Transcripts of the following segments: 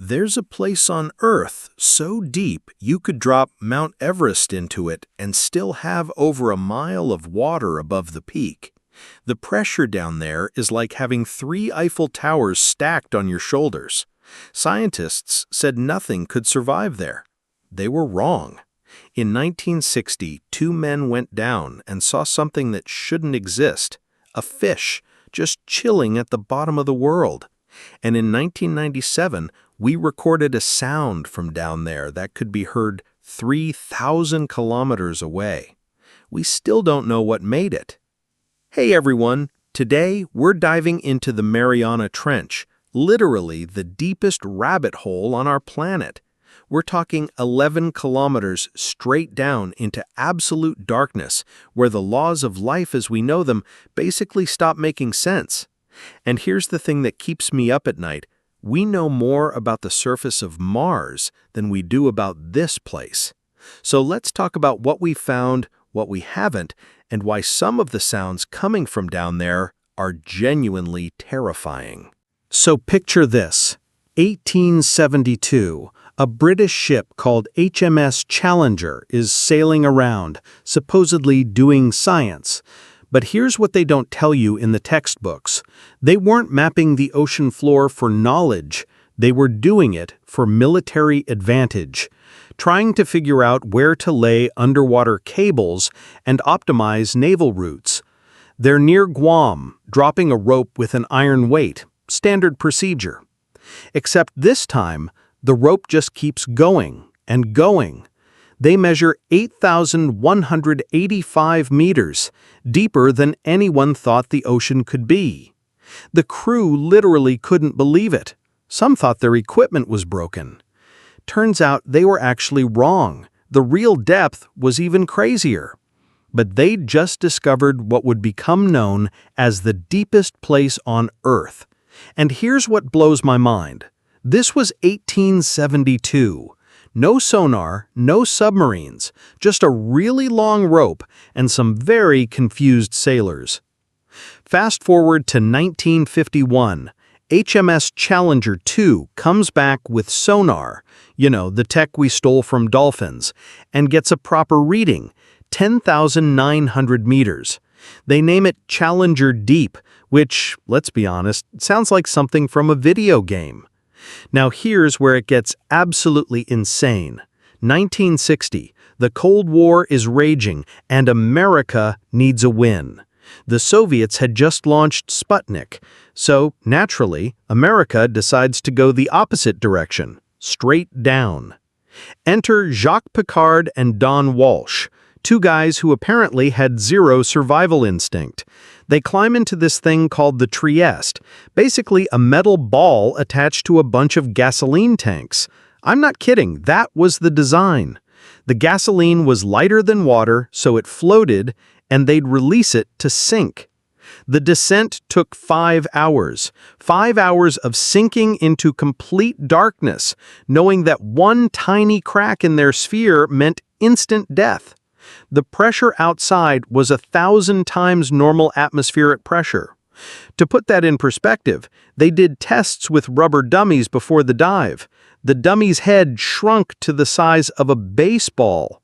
There's a place on Earth so deep you could drop Mount Everest into it and still have over a mile of water above the peak. The pressure down there is like having 3 Eiffel Towers stacked on your shoulders. Scientists said nothing could survive there. They were wrong. In 1960, 2 men went down and saw something that shouldn't exist, a fish just chilling at the bottom of the world. And in 1997, we recorded a sound from down there that could be heard 3,000 kilometers away. We still don't know what made it. Hey everyone, today we're diving into the Mariana Trench, literally the deepest rabbit hole on our planet. We're talking 11 kilometers straight down into absolute darkness, where the laws of life as we know them basically stop making sense. And here's the thing that keeps me up at night. We know more about the surface of Mars than we do about this place. So let's talk about what we found, what we haven't, and why some of the sounds coming from down there are genuinely terrifying. So picture this. 1872, a British ship called HMS Challenger is sailing around, supposedly doing science. But here's what they don't tell you in the textbooks. They weren't mapping the ocean floor for knowledge. They were doing it for military advantage, trying to figure out where to lay underwater cables and optimize naval routes. They're near Guam, dropping a rope with an iron weight, standard procedure. Except this time, the rope just keeps going and going. They measure 8,185 meters, deeper than anyone thought the ocean could be. The crew literally couldn't believe it. Some thought their equipment was broken. Turns out they were actually wrong. The real depth was even crazier. But they'd just discovered what would become known as the deepest place on Earth. And here's what blows my mind. This was 1872. No sonar, no submarines, just a really long rope and some very confused sailors. Fast forward to 1951, HMS Challenger 2 comes back with sonar, the tech we stole from dolphins, and gets a proper reading, 10,900 meters. They name it Challenger Deep, which, let's be honest, sounds like something from a video game. Now here's where it gets absolutely insane. 1960, the Cold War is raging and America needs a win. The Soviets had just launched Sputnik, so naturally, America decides to go the opposite direction, straight down. Enter Jacques Piccard and Don Walsh, 2 guys who apparently had zero survival instinct. They climb into this thing called the Trieste, basically a metal ball attached to a bunch of gasoline tanks. I'm not kidding, that was the design. The gasoline was lighter than water, so it floated, and they'd release it to sink. The descent took 5 hours. 5 hours of sinking into complete darkness, knowing that one tiny crack in their sphere meant instant death. The pressure outside was 1,000 times normal atmospheric pressure. To put that in perspective, they did tests with rubber dummies before the dive. The dummy's head shrunk to the size of a baseball.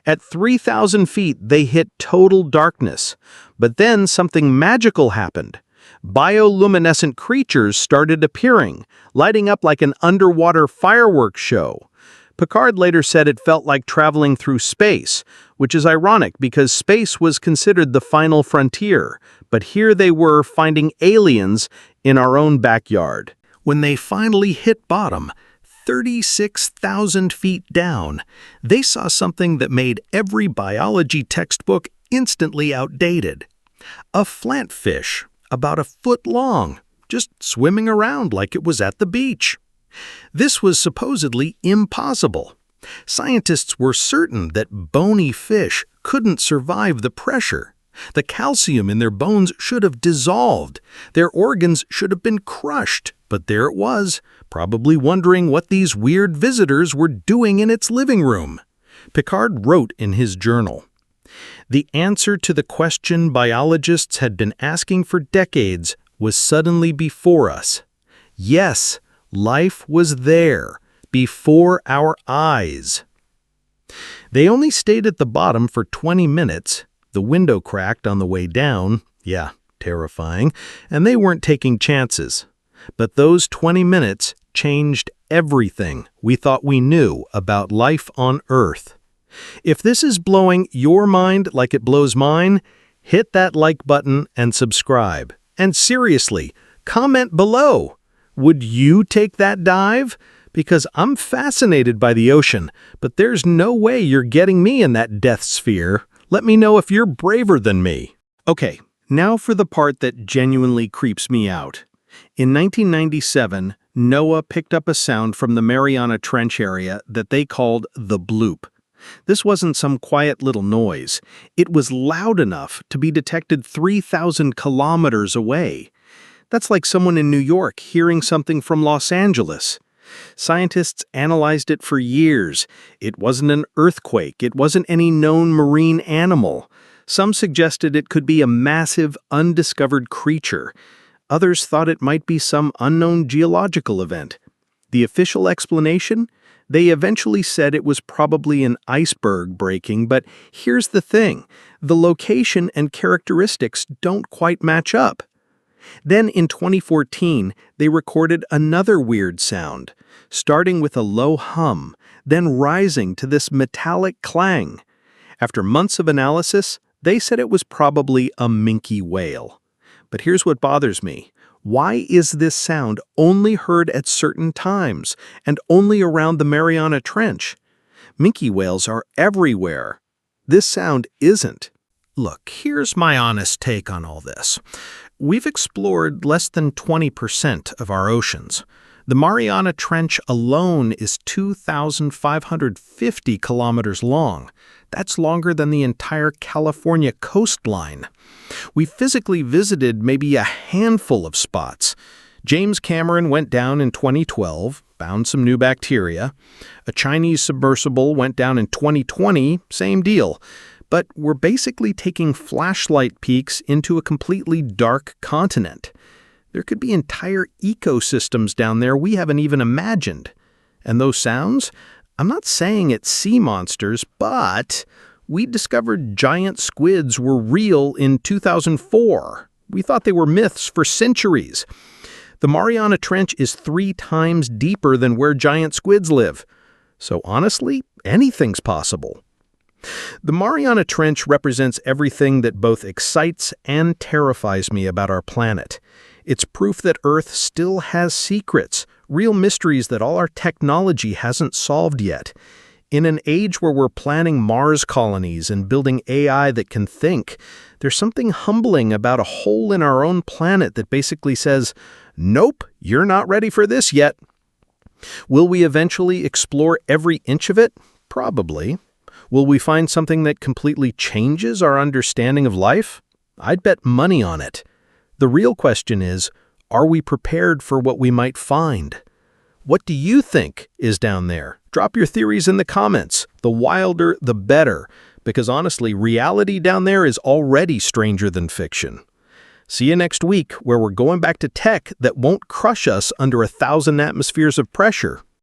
At 3,000 feet, they hit total darkness. But then something magical happened. Bioluminescent creatures started appearing, lighting up like an underwater fireworks show. Piccard later said it felt like traveling through space, which is ironic because space was considered the final frontier, but here they were finding aliens in our own backyard. When they finally hit bottom, 36,000 feet down, they saw something that made every biology textbook instantly outdated. A flatfish, about a foot long, just swimming around like it was at the beach. This was supposedly impossible. Scientists were certain that bony fish couldn't survive the pressure. The calcium in their bones should have dissolved. Their organs should have been crushed. But there it was, probably wondering what these weird visitors were doing in its living room. Piccard wrote in his journal, "The answer to the question biologists had been asking for decades was suddenly before us. Yes, Life was there, before our eyes. They only stayed at the bottom for 20 minutes. The window cracked on the way down. Yeah, terrifying. And they weren't taking chances. But those 20 minutes changed everything we thought we knew about life on Earth. If this is blowing your mind like it blows mine, hit that like button and subscribe. And seriously, comment below. Would you take that dive? Because I'm fascinated by the ocean, but there's no way you're getting me in that death sphere. Let me know if you're braver than me. Okay, now for the part that genuinely creeps me out. In 1997, NOAA picked up a sound from the Mariana Trench area that they called the Bloop. This wasn't some quiet little noise. It was loud enough to be detected 3,000 kilometers away. That's like someone in New York hearing something from Los Angeles. Scientists analyzed it for years. It wasn't an earthquake. It wasn't any known marine animal. Some suggested it could be a massive, undiscovered creature. Others thought it might be some unknown geological event. The official explanation? They eventually said it was probably an iceberg breaking, but here's the thing. The location and characteristics don't quite match up. Then in 2014, they recorded another weird sound, starting with a low hum, then rising to this metallic clang. After months of analysis, they said it was probably a minke whale. But here's what bothers me. Why is this sound only heard at certain times and only around the Mariana Trench? Minke whales are everywhere. This sound isn't. Look, here's my honest take on all this. We've explored less than 20% of our oceans. The Mariana Trench alone is 2,550 kilometers long. That's longer than the entire California coastline. We physically visited maybe a handful of spots. James Cameron went down in 2012, found some new bacteria. A Chinese submersible went down in 2020, same deal. But we're basically taking flashlight peeks into a completely dark continent. There could be entire ecosystems down there we haven't even imagined. And those sounds? I'm not saying it's sea monsters, but we discovered giant squids were real in 2004. We thought they were myths for centuries. The Mariana Trench is 3 times deeper than where giant squids live. So honestly, anything's possible. The Mariana Trench represents everything that both excites and terrifies me about our planet. It's proof that Earth still has secrets, real mysteries that all our technology hasn't solved yet. In an age where we're planning Mars colonies and building AI that can think, there's something humbling about a hole in our own planet that basically says, "Nope, you're not ready for this yet." Will we eventually explore every inch of it? Probably. Will we find something that completely changes our understanding of life? I'd bet money on it. The real question is, are we prepared for what we might find? What do you think is down there? Drop your theories in the comments. The wilder, the better. Because honestly, reality down there is already stranger than fiction. See you next week, where we're going back to tech that won't crush us under 1,000 atmospheres of pressure.